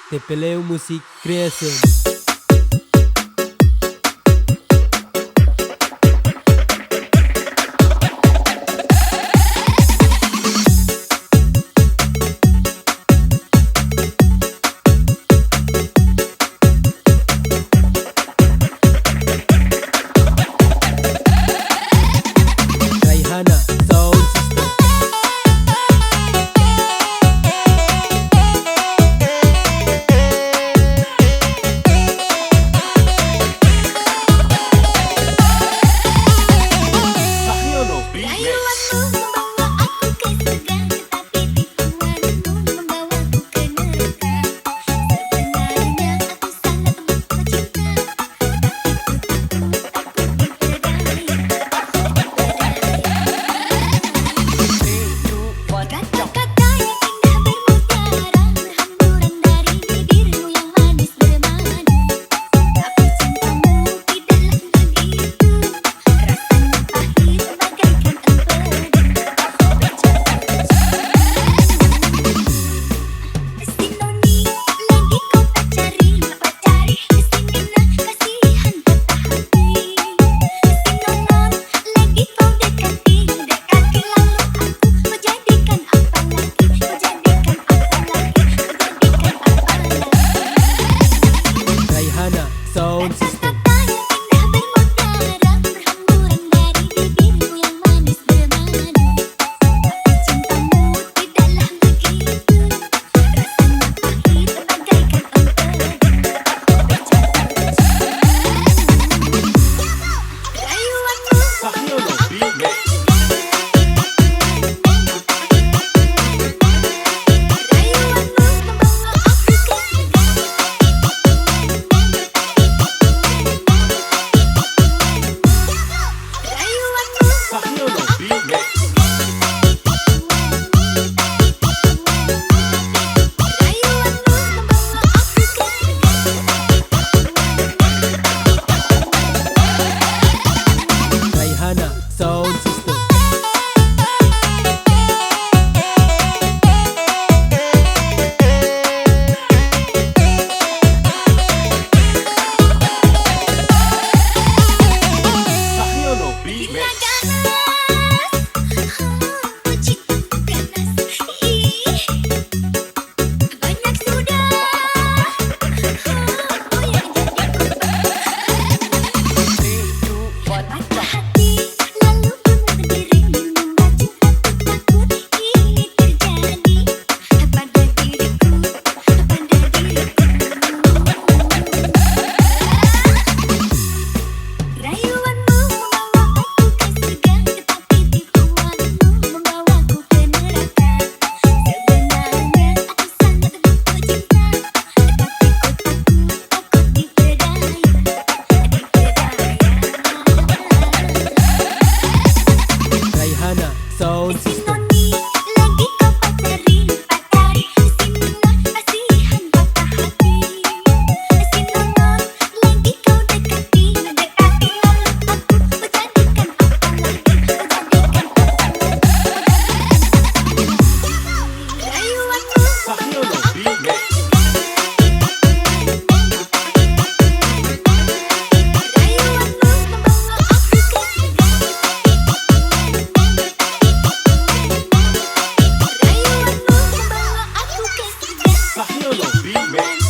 TPLU Musik Creation. Rayhana Sound System. Sahyono Remix. Rayuanmu membawa aku ke surga, tetapi tipuanmu membawaku ke neraka. Sebenarnya aku sangat butuh cinta, tetapi ku takut diperdaya. Kata-kata yang indah bermutiara berhamburan dari bibirmu yang manis bermadu. Tapi cintamu tidaklah begitu, rasanya pahit bagaikan empedu. Sinoni lagi kau pacari, kesinilah kasihan patah hati. Sinonon lagi kau dekati, lalu aku menjadikan apa lagi, menjadikan apa lagi. Rayhana Sound System. Kata-kata yang indah bermutiara berhamburan dari bibirmu yang manis bermadu. Tapi cintamu tidaklah begitu, rasanya pahit bagaikan empedu. Rayuanmu Sahyono Remix. Sahyono Remix. Rayhana Sound System. Sahyono Remix. Banyak sudah yang jadi patah hati, lalu bunuh diri, membaca takut ini terjadi pada diriku, pada diriku. Rayuanmu membawa aku ke surga, tetapi tipuanmu membawaku ke neraka. Sebenarnya aku sangat butuh cinta, tetapi ku takut diperdaya. Rayhana Sound System. Sinoni lagi kau pacari, kesinilah kasihan patah hati. Sinonon lagi kau dekati, lalu aku menjadikan apa lagi, menjadikan apa lagi. Rayuanmu Sahyono Remix. Rayuanmu membawa aku ke surga. Sahyono Remix.